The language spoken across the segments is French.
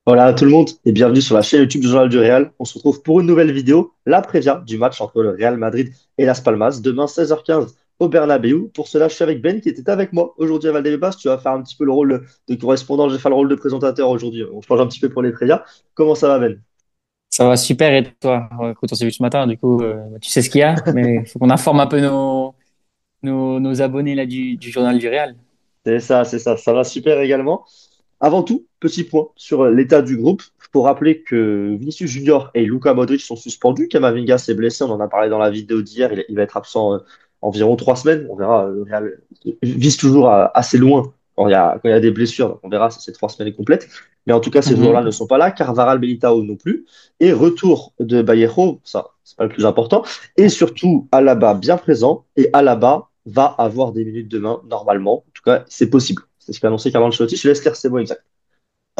Voilà à tout le monde et bienvenue sur la chaîne YouTube du Journal du Real. On se retrouve pour une nouvelle vidéo, la prévia du match entre le Real Madrid et Las Palmas, demain 16h15 au Bernabéu. Pour cela, je suis avec Ben qui était avec moi aujourd'hui à Valdebebas. Tu vas faire un petit peu le rôle de correspondant, je vais faire le rôle de présentateur aujourd'hui. On change un petit peu pour les prévias. Comment ça va, Ben? Ça va super et toi? Écoute, on s'est vu ce matin, du coup, tu sais ce qu'il y a, mais il faut qu'on informe un peu nos abonnés là, du Journal du Réal. Ça va super également. Avant tout, petit point sur l'état du groupe. Il faut rappeler que Vinicius Junior et Luka Modric sont suspendus. Kamavinga s'est blessé, on en a parlé dans la vidéo d'hier. Il va être absent environ 3 semaines. On verra. Le Real vise toujours assez loin quand il y a des blessures. Donc on verra si c'est 3 semaines complètes. Mais en tout cas, ces joueurs-là ne Mhm. sont pas là. Carvaral, Militao non plus. Et retour de Vallejo, ça, c'est pas le plus important. Et surtout, Alaba bien présent. Et Alaba va avoir des minutes demain, normalement. En tout cas, c'est possible. C'est ce qu'a annoncé Carlo Ancelotti. Je te laisse lire ces mots exacts.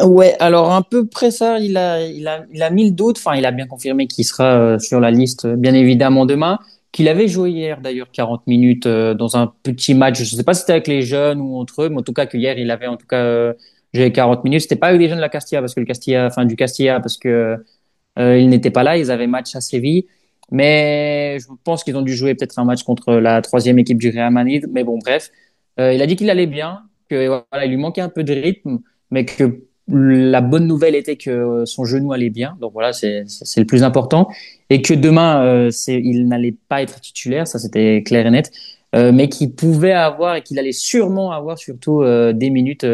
Ouais, alors un peu près ça, il a mis le doute, enfin, il a bien confirmé qu'il sera sur la liste, bien évidemment, demain, qu'il avait joué hier, d'ailleurs, 40 minutes dans un petit match. Je sais pas si c'était avec les jeunes ou entre eux, mais en tout cas, que hier, il avait en tout cas joué 40 minutes. C'était pas avec les jeunes de la Castilla, parce que le Castilla, enfin, du Castilla, parce que ils n'étaient pas là, ils avaient match à Séville. Mais je pense qu'ils ont dû jouer peut-être un match contre la troisième équipe du Real Madrid. Mais bon, bref. Il a dit qu'il allait bien, que voilà, il lui manquait un peu de rythme, mais que la bonne nouvelle était que son genou allait bien. Donc voilà, c'est le plus important. Et que demain, il n'allait pas être titulaire, ça c'était clair et net. Mais qu'il pouvait avoir et qu'il allait sûrement avoir surtout des minutes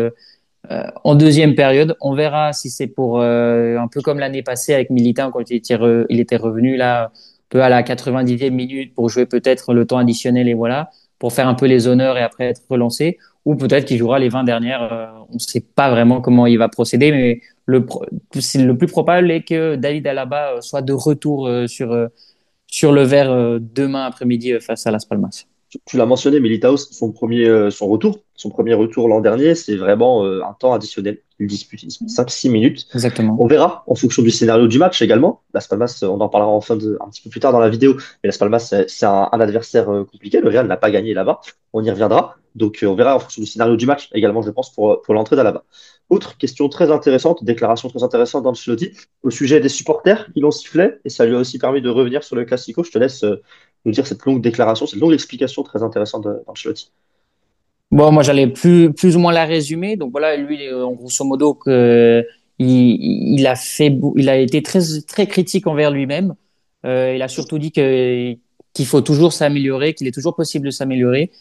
en deuxième période. On verra si c'est pour un peu comme l'année passée avec Militain quand il était revenu là un peu à la 90e minute pour jouer peut-être le temps additionnel et voilà, pour faire un peu les honneurs et après être relancé. Ou peut-être qu'il jouera les 20 dernières. On ne sait pas vraiment comment il va procéder, mais le plus probable est que David Alaba soit de retour sur le vert demain après-midi face à Las Palmas. Tu l'as mentionné, Militao, son premier retour l'an dernier, c'est vraiment un temps additionnel. Il dispute 5-6 minutes. Exactement. On verra en fonction du scénario du match également. Las Palmas, on en parlera un petit peu plus tard dans la vidéo, mais Las Palmas, c'est un adversaire compliqué. Le Real n'a pas gagné là-bas. On y reviendra. Donc, on verra en fonction du scénario du match également, je pense, pour l'entrée d'Alaba. Autre question très intéressante, déclaration très intéressante d'Ancelotti au sujet des supporters qui l'ont sifflé, et ça lui a aussi permis de revenir sur le Classico. Je te laisse nous dire cette longue déclaration, cette longue explication très intéressante d'Ancelotti. Bon, moi, j'allais plus ou moins la résumer. Donc voilà, lui, en grosso modo, il a été très critique envers lui-même. Il a surtout dit qu'il faut toujours s'améliorer, qu'il est toujours possible de s'améliorer,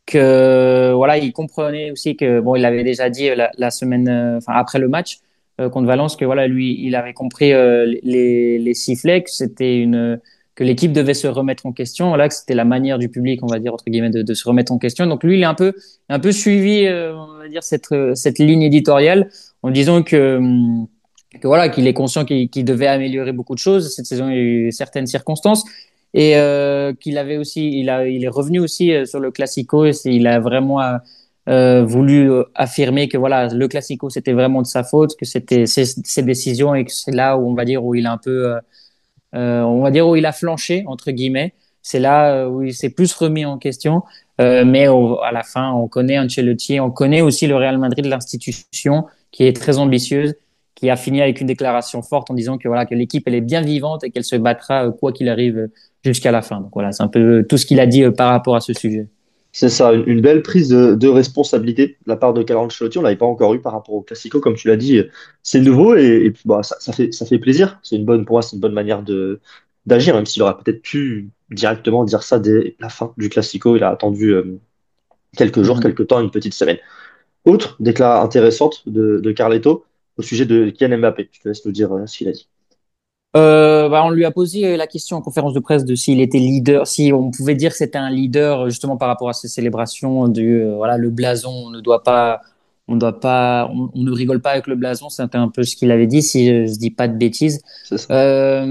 que voilà, il comprenait aussi que bon, il avait déjà dit la semaine, enfin après le match contre Valence, que voilà, lui, il avait compris les sifflets, que l'équipe devait se remettre en question, voilà, que c'était la manière du public, on va dire entre guillemets, de se remettre en question. Donc lui, il est un peu suivi, on va dire cette ligne éditoriale en disant que voilà, qu'il est conscient qu'il devait améliorer beaucoup de choses. Cette saison, il y a eu certaines circonstances et qu'il avait aussi, il est revenu aussi sur le Classico. Et il a vraiment voulu affirmer que voilà, le Classico c'était vraiment de sa faute, que c'était ses décisions et que c'est là où on va dire où il a un peu, on va dire où il a flanché entre guillemets. C'est là où il s'est plus remis en question. Mais à la fin, on connaît Ancelotti, on connaît aussi le Real Madrid, l'institution qui est très ambitieuse, qui a fini avec une déclaration forte en disant que voilà que l'équipe elle est bien vivante et qu'elle se battra quoi qu'il arrive jusqu'à la fin. Donc voilà, c'est un peu tout ce qu'il a dit par rapport à ce sujet. C'est ça, une belle prise de responsabilité de la part de Carlo Ancelotti. On l'avait pas encore eu par rapport au Classico, comme tu l'as dit. C'est nouveau et puis bah, ça fait plaisir. Pour moi, c'est une bonne manière d'agir, même s'il aurait peut-être pu directement dire ça dès la fin du Classico. Il a attendu quelques jours, Mhm. quelques temps, une petite semaine. Autre déclaration intéressante de Carletto au sujet de Kylian Mbappé. Je te laisse nous dire ce qu'il a dit. Bah, on lui a posé la question en conférence de presse de s'il était leader, si on pouvait dire que c'était un leader justement par rapport à ces célébrations du voilà le blason, on ne rigole pas avec le blason, c'était un peu ce qu'il avait dit si je dis pas de bêtises. C'est ça.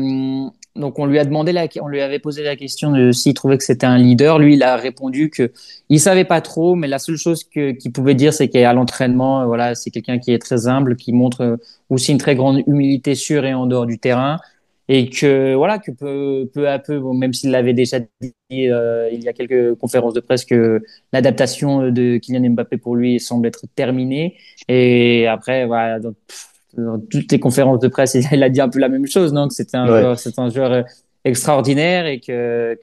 Donc on lui avait posé la question de s'il trouvait que c'était un leader. Lui, il a répondu que il savait pas trop, mais la seule chose qu'il pouvait dire, c'est qu'à l'entraînement, voilà, c'est quelqu'un qui est très humble, qui montre aussi une très grande humilité sur et en dehors du terrain et que voilà que peu à peu, bon, même s'il l'avait déjà dit il y a quelques conférences de presse que l'adaptation de Kylian Mbappé pour lui semble être terminée et après voilà donc, dans toutes les conférences de presse, il a dit un peu la même chose, non? Que Ouais, c'est un joueur extraordinaire et que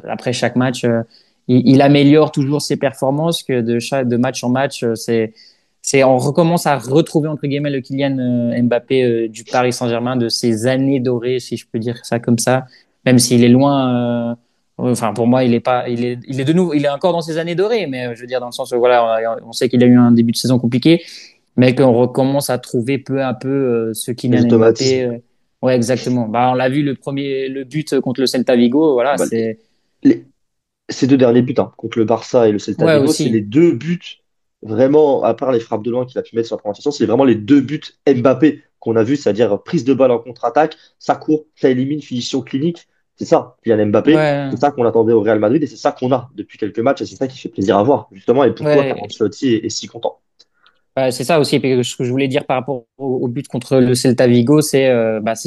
après chaque match, il améliore toujours ses performances, que de match en match, on recommence à retrouver entre guillemets le Kylian Mbappé du Paris Saint-Germain de ses années dorées, si je peux dire ça comme ça, même s'il est loin. Enfin, pour moi, il est de nouveau, il est encore dans ses années dorées, mais je veux dire dans le sens où voilà, on sait qu'il a eu un début de saison compliqué, mais qu'on recommence à trouver peu à peu ce les Kylian automatismes. Mbappé. Ouais, exactement. Bah, on l'a vu le but contre le Celta Vigo, voilà, Bah, c'est les- ces deux derniers buts hein, contre le Barça et le Celta ouais Vigo, c'est les aussi. deux buts vraiment, à part les frappes de loin qu'il a pu mettre sur la présentation, c'est vraiment les deux buts Mbappé qu'on a vu, c'est-à-dire prise de balle en contre-attaque, ça court, ça élimine, finition clinique. C'est ça, Kylian Mbappé. Ouais, C'est ça qu'on attendait au Real Madrid et c'est ça qu'on a depuis quelques matchs et c'est ça qui fait plaisir à voir, justement, et pourquoi Carlo ouais. Ancelotti est si content. C'est ça aussi. Et puis, ce que je voulais dire par rapport au but contre le Celta Vigo, c'est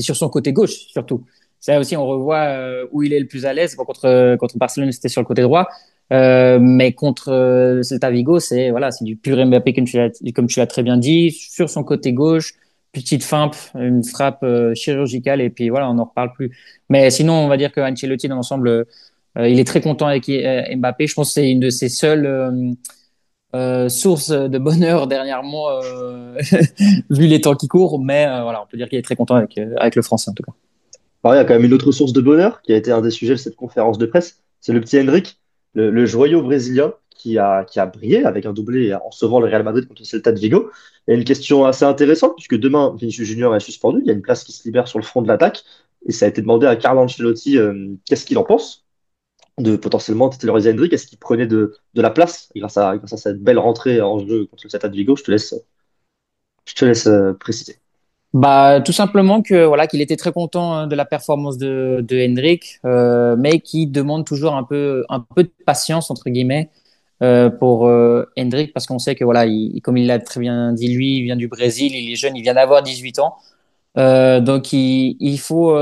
sur son côté gauche surtout. Ça aussi, on revoit où il est le plus à l'aise. Bon, contre Barcelone, c'était sur le côté droit. Mais contre le Celta Vigo, c'est du pur Mbappé comme tu l'as très bien dit, sur son côté gauche, petite feinte, une frappe chirurgicale et puis voilà, on n'en reparle plus. Mais sinon, on va dire que Ancelotti dans l'ensemble, il est très content avec Mbappé. Je pense que c'est une de ses seules source de bonheur dernièrement, vu les temps qui courent. Mais voilà, on peut dire qu'il est très content avec le français en tout cas. Alors, il y a quand même une autre source de bonheur qui a été un des sujets de cette conférence de presse, c'est le petit Henrique, le joyau brésilien qui a brillé avec un doublé en sauvant le Real Madrid contre le Celta de Vigo. Il y a une question assez intéressante puisque demain, Vinicius Junior est suspendu, il y a une place qui se libère sur le front de l'attaque et ça a été demandé à Carlo Ancelotti qu'est-ce qu'il en pense de potentiellement titulariser Henrique, est-ce qu'il prenait de la place grâce à cette belle rentrée en jeu contre le Celta de Vigo, je te laisse préciser. Bah, tout simplement que voilà qu'il était très content de la performance de Hendrik, mais qui demande toujours un peu de patience entre guillemets pour Hendrik parce qu'on sait que voilà, comme il l'a très bien dit lui, il vient du Brésil, il est jeune, il vient d'avoir 18 ans. Donc il faut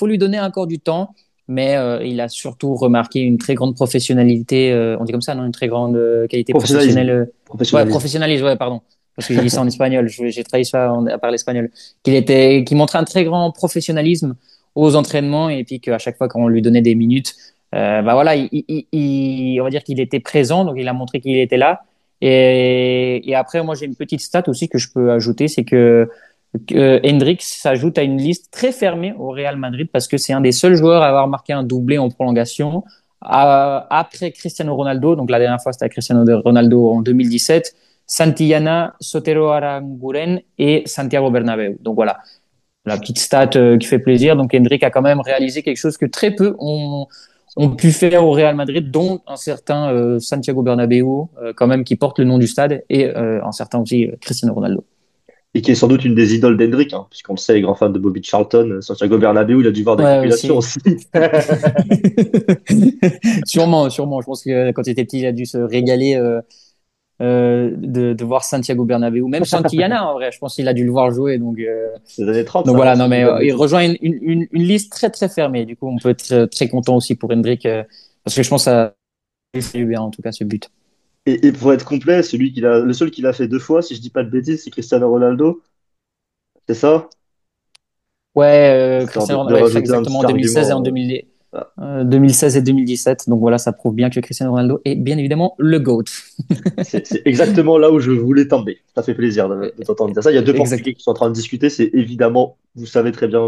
lui donner encore du temps, mais il a surtout remarqué une très grande professionnalité, on dit comme ça, non, une très grande qualité professionnelle. Professionnalisme. Ouais, Professionnalisme. professionnalisme, ouais, pardon, parce que j'ai dit ça en espagnol, j'ai traduit ça à part l'espagnol. Qui montrait un très grand professionnalisme aux entraînements et puis qu'à chaque fois qu'on lui donnait des minutes, bah voilà, on va dire qu'il était présent, donc il a montré qu'il était là. Et après, moi j'ai une petite stat aussi que je peux ajouter, c'est que Hendrix s'ajoute à une liste très fermée au Real Madrid parce que c'est un des seuls joueurs à avoir marqué un doublé en prolongation après Cristiano Ronaldo. Donc la dernière fois c'était Cristiano Ronaldo en 2017, Santillana, Sotero Aranguren et Santiago Bernabéu. Donc voilà, la petite stat qui fait plaisir. Donc Hendrick a quand même réalisé quelque chose que très peu ont pu faire au Real Madrid, dont un certain Santiago Bernabéu, quand même qui porte le nom du stade, et un certain aussi Cristiano Ronaldo. Et qui est sans doute une des idoles d'Hendrick, hein, puisqu'on le sait, les grands fans de Bobby Charlton, Santiago Bernabéu, il a dû voir des Ouais, compilations aussi. aussi. Sûrement, sûrement. Je pense que quand il était petit, il a dû se régaler de voir Santiago Bernabéu, même Santillana en vrai. Je pense qu'il a dû le voir jouer. Les années 30, Donc ça, hein, voilà, si non je dis mais pas de il bêtises. rejoint une liste très très fermée. Du coup, on peut être très content aussi pour Hendrik parce que je pense que ça fait bien en tout cas ce but. Et pour être complet, le seul qu'il a fait deux fois, si je dis pas de bêtises, c'est Cristiano Ronaldo. C'est ça? Ouais, Histoire de, Cristiano de Ronaldo, ouais, rajouter un exactement petit en 2016 et en argument. 2000, Voilà. 2016 et 2017. Donc voilà, ça prouve bien que Cristiano Ronaldo est bien évidemment le GOAT. C'est exactement là où je voulais tomber. Ça fait plaisir de t'entendre dire ça. Il y a deux Exact. Portugais qui sont en train de discuter. C'est évidemment, vous savez très bien,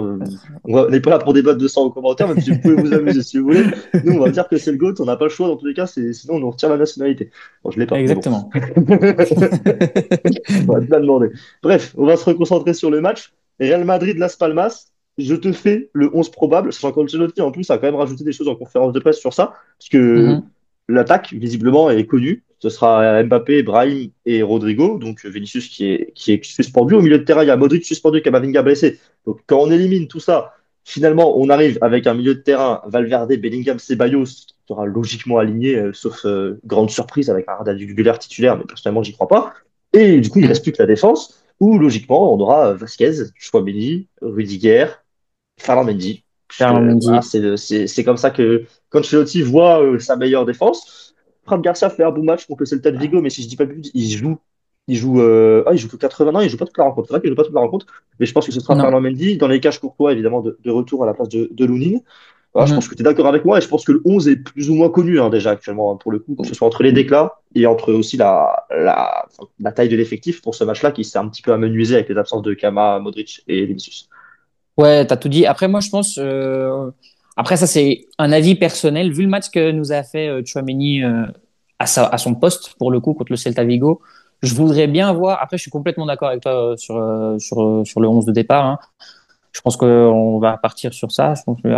on n'est pas là pour débattre de ça en commentaire, même si vous pouvez vous amuser si vous voulez. Nous, on va dire que c'est le GOAT. On n'a pas le choix dans tous les cas. Sinon, on nous retire la nationalité. Bon, je l'ai pas, mais bon. Exactement. On va te la demander. Bref, on va se reconcentrer sur le match. Real Madrid-Las Palmas. Je te fais le 11 probable, sachant qu'Ancelotti, en plus, a quand même rajouté des choses en conférence de presse sur ça, parce que Mhm. l'attaque, visiblement, est connue. Ce sera Mbappé, Brahim et Rodrigo, donc Vinicius qui est suspendu. Au milieu de terrain, il y a Modric suspendu, Camavinga blessé. Donc quand on élimine tout ça, finalement, on arrive avec un milieu de terrain, Valverde, Bellingham, Ceballos, qui sera logiquement aligné, sauf grande surprise avec un Arda Güler titulaire, mais personnellement, j'y crois pas. Et du coup, il reste plus que la défense, où logiquement, on aura Vasquez, Chouameni, Rudiger, Ferland Mendy, puisque Ferland voilà, Mendy. c'est comme ça que Ancelotti voit sa meilleure défense. Fran Garcia fait un bon match contre le Celta de Vigo, mais si je dis pas plus, il joue il joue que 80 ans, il joue pas toute la rencontre. C'est vrai qu'il joue pas toute la rencontre, mais je pense que ce sera Non. Fernand Mendy. Dans les cages Courtois, évidemment, de retour à la place de Lounine. Voilà, je pense que Mhm. tu es d'accord avec moi et je pense que le 11 est plus ou moins connu hein, déjà actuellement, hein, pour le coup, que ce soit entre les déclats et entre aussi la taille de l'effectif pour ce match-là qui s'est un petit peu amenuisé avec les absences de Kama, Modric et Vinicius. Ouais, t'as tout dit. Après, moi, je pense. Après, ça, c'est un avis personnel. Vu le match que nous a fait Tchouaméni à son poste, pour le coup, contre le Celta Vigo, je voudrais bien voir. Après, je suis complètement d'accord avec toi sur le 11 de départ, hein. Je pense qu'on va partir sur ça. Je pense qu'il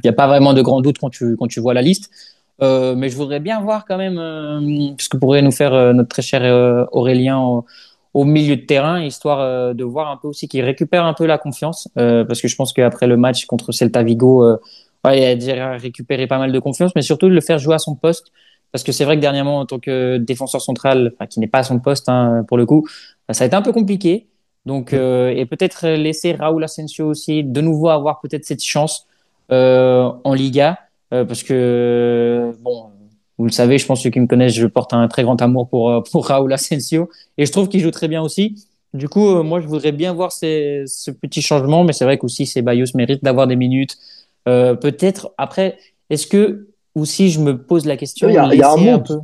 y a pas vraiment de grand doute quand tu vois la liste. Mais je voudrais bien voir quand même ce que pourrait nous faire notre très cher Aurélien au milieu de terrain, histoire de voir un peu aussi qu'il récupère un peu la confiance. Parce que je pense qu'après le match contre Celta Vigo, ouais, il a déjà récupéré pas mal de confiance, mais surtout de le faire jouer à son poste. Parce que c'est vrai que dernièrement, en tant que défenseur central, enfin, qui n'est pas à son poste hein, pour le coup, ça a été un peu compliqué. Donc, et peut-être laisser Raúl Asensio aussi de nouveau avoir peut-être cette chance en Liga, parce que bon, vous le savez, je pense ceux qui me connaissent, je porte un très grand amour pour Raúl Asensio et je trouve qu'il joue très bien aussi. Du coup, moi, je voudrais bien voir ce petit changement, mais c'est vrai qu'aussi Ceballos mérite d'avoir des minutes. Peut-être après, est-ce que aussi je me pose la question, Il y a un laisser un monde. peu.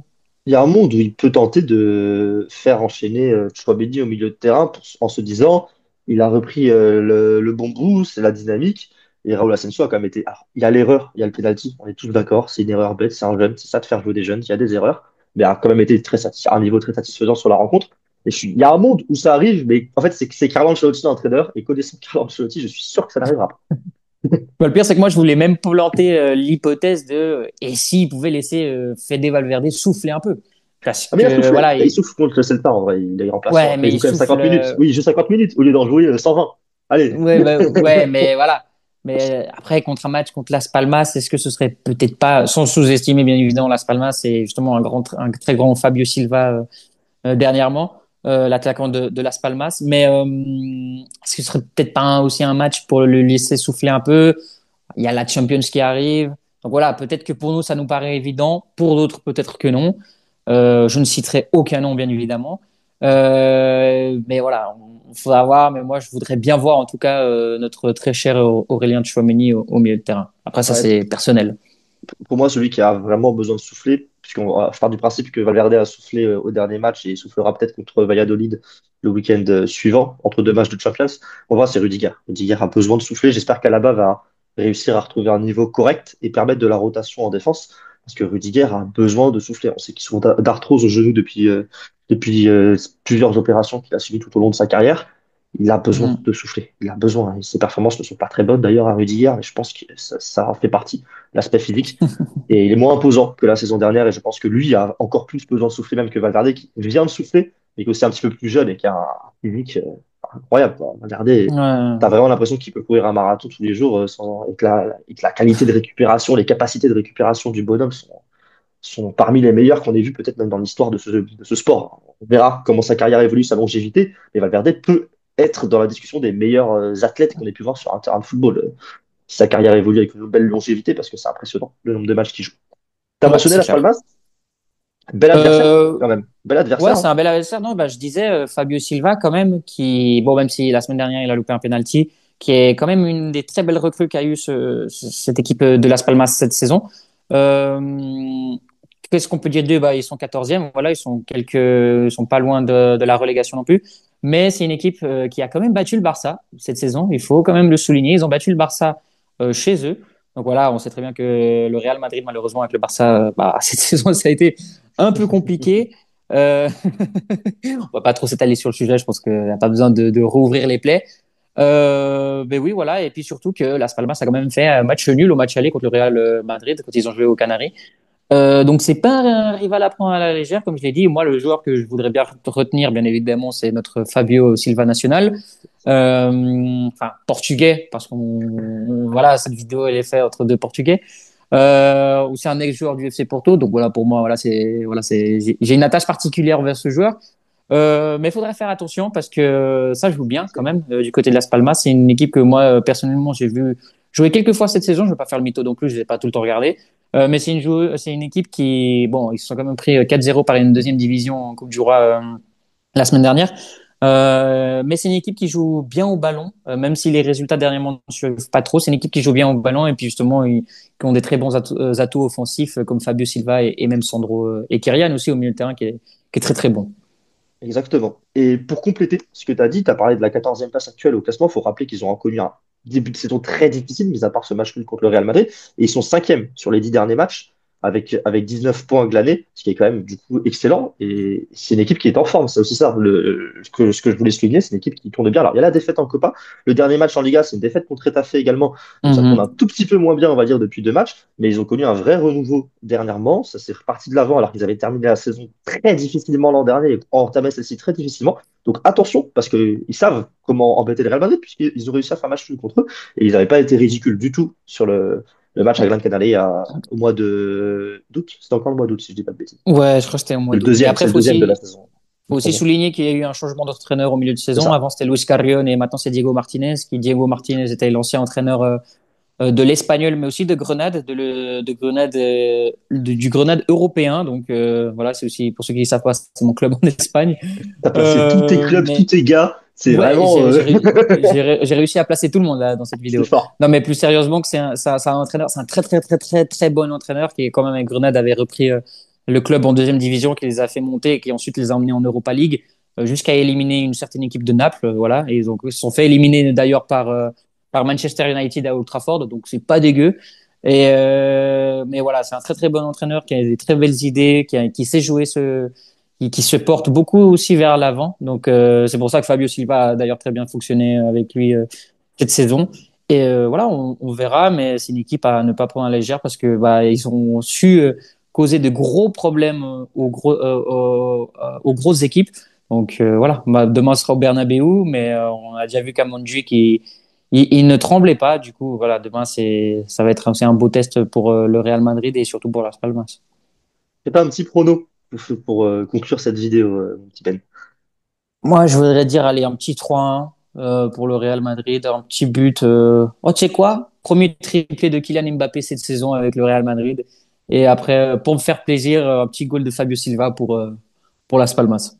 Il y a un monde où il peut tenter de faire enchaîner Chouameni au milieu de terrain en se disant il a repris le bon boost, la dynamique. Et Raúl Asensio a quand même été. Alors, il y a l'erreur, il y a le penalty, on est tous d'accord, c'est une erreur bête, c'est un jeune, c'est ça de faire jouer des jeunes, il y a des erreurs, mais a quand même été à un niveau très satisfaisant sur la rencontre. Il y a un monde où ça arrive, mais en fait, c'est Carlo Ancelotti l'entraîneur, et connaissant Carlo Ancelotti, je suis sûr que ça n'arrivera pas. Bah, le pire, c'est que moi, je voulais même planter l'hypothèse de et s'il pouvait laisser Fede Valverde souffler un peu. Parce Ah, mais il a que soufflé, voilà, il souffle contre le Celta en vrai, il est remplaçant. ouais, Après, il mais joue il quand même souffle. 50 minutes. Oui, il joue 50 minutes au lieu d'en jouer 120. Allez. Ouais, bah, ouais, mais voilà. Mais après, contre un match contre Las Palmas, est-ce que ce serait peut-être pas, sans sous-estimer bien évidemment Las Palmas, c'est justement un très grand Fabio Silva dernièrement, l'attaquant de Las Palmas. Mais est-ce que ce serait peut-être pas aussi un match pour le laisser souffler un peu? Il y a la Champions qui arrive. Donc voilà, peut-être que pour nous, ça nous paraît évident. Pour d'autres, peut-être que non. Je ne citerai aucun nom, bien évidemment. Mais voilà, il faudra voir. Mais moi, je voudrais bien voir, en tout cas, notre très cher Aurélien Tchouameni au milieu de terrain. Après, ça, Ouais, c'est personnel. pour moi, celui qui a vraiment besoin de souffler, je pars du principe que Valverde a soufflé au dernier match et il soufflera peut-être contre Valladolid le week-end suivant, entre deux matchs de Champions. Pour moi, c'est Rudiger. Rudiger a besoin de souffler. J'espère qu'Alaba va réussir à retrouver un niveau correct et permettre de la rotation en défense. Parce que Rudiger a besoin de souffler. On sait qu'il souffre d'arthrose au genou depuis plusieurs opérations qu'il a suivies tout au long de sa carrière. Il a besoin Mhm. de souffler. Il a besoin. Et ses performances ne sont pas très bonnes d'ailleurs à Rudiger, mais je pense que ça en fait partie, l'aspect physique. Et il est moins imposant que la saison dernière. Et je pense que lui a encore plus besoin de souffler même que Valverde, qui vient de souffler, mais qui est aussi un petit peu plus jeune et qui a un physique incroyable, quoi. Valverde, Ouais. t'as vraiment l'impression qu'il peut courir un marathon tous les jours et que la qualité de récupération, les capacités de récupération du bonhomme sont parmi les meilleures qu'on ait vues, peut-être même dans l'histoire de ce sport. On verra comment sa carrière évolue, sa longévité, mais Valverde peut être dans la discussion des meilleurs athlètes qu'on ait pu voir sur un terrain de football. Si sa carrière évolue avec une belle longévité, parce que c'est impressionnant le nombre de matchs qu'il joue. T'as Ouais, mentionné c'est Las clair. Palmas, bel adversaire Euh, quand même, bel Ouais, adversaire, c'est hein. un bel adversaire. Non, bah, je disais Fabio Silva quand même, qui, bon, même si la semaine dernière il a loupé un penalty, qui est quand même une des très belles recrues qu'a eu cette équipe de Las Palmas cette saison. Euh, Qu'est-ce qu'on peut dire d'eux? Bah, ils sont 14e, voilà, ils sont pas loin de la relégation non plus. Mais c'est une équipe qui a quand même battu le Barça cette saison. Il faut quand même le souligner. Ils ont battu le Barça chez eux. Donc voilà, on sait très bien que le Real Madrid, malheureusement, avec le Barça, bah, cette saison, ça a été un peu compliqué. Euh, on va pas trop s'étaler sur le sujet, je pense qu'il n'y a pas besoin de rouvrir les plaies. Mais oui, voilà. Et puis surtout que Las Palmas a quand même fait un match nul au match aller contre le Real Madrid quand ils ont joué aux Canaries. Donc c'est pas un rival à prendre à la légère, comme je l'ai dit. Moi, le joueur que je voudrais bien retenir, bien évidemment, c'est notre Fabio Silva national. Enfin, portugais, parce qu'on voilà, cette vidéo elle est faite entre deux Portugais. Ou c'est un ex-joueur du FC Porto, donc voilà pour moi voilà, j'ai une attache particulière vers ce joueur. Mais il faudrait faire attention parce que ça joue bien quand même du côté de Las Palmas. C'est une équipe que moi personnellement j'ai vu jouer quelques fois cette saison. Je vais pas faire le mytho non plus, je l'ai pas tout le temps regardé. Mais c'est une équipe qui bon, ils se sont quand même pris 4-0 par une deuxième division en Coupe du Roi la semaine dernière. Mais c'est une équipe qui joue bien au ballon, même si les résultats dernièrement ne suivent pas trop. C'est une équipe qui joue bien au ballon et puis justement, qui ont des très bons atouts offensifs comme Fabio Silva et même Sandro et Kyrian aussi au milieu de terrain qui est très très bon. Exactement. Et pour compléter ce que tu as dit, tu as parlé de la 14e place actuelle au classement. Il faut rappeler qu'ils ont connu un début de saison très difficile, mis à part ce match nul contre le Real Madrid. Et ils sont cinquièmes sur les 10 derniers matchs, avec 19 points glanés, ce qui est quand même du coup excellent. Et c'est une équipe qui est en forme. C'est aussi ça ce que je voulais souligner. C'est une équipe qui tourne bien. Alors, il y a la défaite en Copa. Le dernier match en Liga, c'est une défaite contre Retafe également. Donc, ça tourne un Mhm. tout petit peu moins bien, on va dire, depuis deux matchs. Mais ils ont connu un vrai renouveau dernièrement. Ça s'est reparti de l'avant alors qu'ils avaient terminé la saison très difficilement l'an dernier et ont entamé celle-ci très difficilement. Donc attention, parce qu'ils savent comment embêter le Real Madrid, puisqu'ils ont réussi à faire un match nul contre eux, et ils n'avaient pas été ridicules du tout sur le match à Gran Canaria au mois d'août. C'était encore le mois d'août, si je dis pas de bêtises. Ouais, je crois que c'était au mois d'août. Et après, C'est le deuxième de la saison. faut Trop aussi bon. souligner qu'il y a eu un changement d'entraîneur au milieu de C'est saison. ça. Avant, c'était Luis Carrion et maintenant c'est Diego Martinez. Diego Martinez était l'ancien entraîneur de l'Espagnol, mais aussi de Grenade, de Grenade, du Grenade européen. Donc voilà, c'est aussi pour ceux qui ne savent pas, c'est mon club en Espagne. T'as placé tous tes clubs, tous Mais tes gars. C'est ouais, vraiment j'ai réussi à placer tout le monde là dans cette c'est vidéo. fort. Non, mais plus sérieusement, que c'est un entraîneur, c'est un très très très très très bon entraîneur qui est quand même avec Grenade avait repris le club en deuxième division, qui les a fait monter et qui ensuite les a emmenés en Europa League jusqu'à éliminer une certaine équipe de Naples, voilà. Et donc ils se sont fait éliminer d'ailleurs par Manchester United à Old Trafford, donc c'est pas dégueu. Mais voilà, c'est un très très bon entraîneur qui a des très belles idées, qui sait jouer qui se porte beaucoup aussi vers l'avant. Donc c'est pour ça que Fabio Silva a d'ailleurs très bien fonctionné avec lui cette saison. Et voilà, on verra, mais c'est une équipe à ne pas prendre à la légère parce que bah, ils ont su causer de gros problèmes aux grosses équipes. Donc voilà, bah, demain sera au Bernabeu, mais on a déjà vu qu'à Montjuic, il ne tremblait pas. Du coup, voilà, demain ça va être un beau test pour le Real Madrid et surtout pour Las Palmas. C'est pas un petit prono pour conclure cette vidéo, mon petit Ben. Moi, je voudrais dire, allez, un petit 3-1 pour le Real Madrid, un petit but. Oh, tu sais quoi? Premier triplé de Kylian Mbappé cette saison avec le Real Madrid. Et après, pour me faire plaisir, un petit goal de Fabio Silva pour Las Palmas.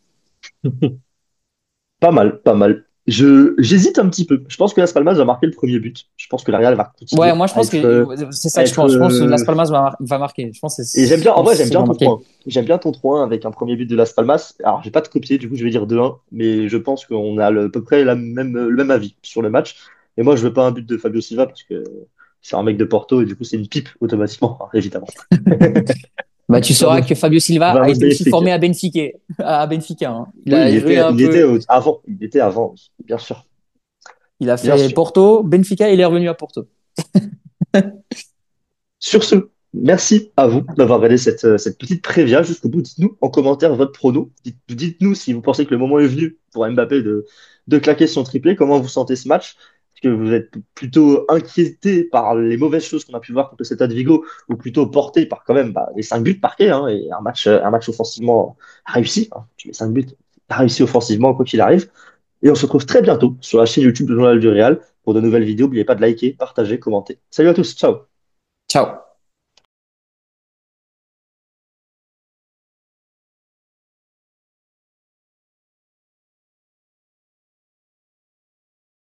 Pas mal, pas mal. J'hésite un petit peu. Je pense que Las Palmas va marquer le premier but. Je pense que la Real va Ouais, continuer moi, je pense que c'est ça à que je être pense. Je pense que Las Palmas va marquer. et j'aime bien, Je en vrai, pense j'aime qu'ils bien vont ton marquer. 3-1. J'aime bien ton 3-1 avec un premier but de Las Palmas. Alors, je vais pas te copier, du coup, je vais dire 2-1, mais je pense qu'on a à peu près le même avis sur le match. Et moi, je veux pas un but de Fabio Silva parce que c'est un mec de Porto et du coup, c'est une pipe automatiquement, évidemment. Bah, tu sauras que Fabio Silva a Vamos été aussi Benfica. formé à Benfica. À Benfica, hein. Il Oui, a joué un peu. il était avant, oui, bien sûr, Il a bien fait sûr. Porto, Benfica, et il est revenu à Porto. Sur ce, merci à vous d'avoir regardé cette petite prévia jusqu'au bout. Dites-nous en commentaire votre prono. Dites-nous si vous pensez que le moment est venu pour Mbappé de claquer son triplé. Comment vous sentez ce match? Est-ce que vous êtes plutôt inquiété par les mauvaises choses qu'on a pu voir contre le Celta de Vigo ou plutôt porté par quand même les 5 buts marqués et un match offensivement réussi, hein. Tu mets 5 buts, t'as réussi offensivement quoi qu'il arrive. Et on se retrouve très bientôt sur la chaîne YouTube de Journal du Real pour de nouvelles vidéos. N'oubliez pas de liker, partager, commenter. Salut à tous, ciao! Ciao.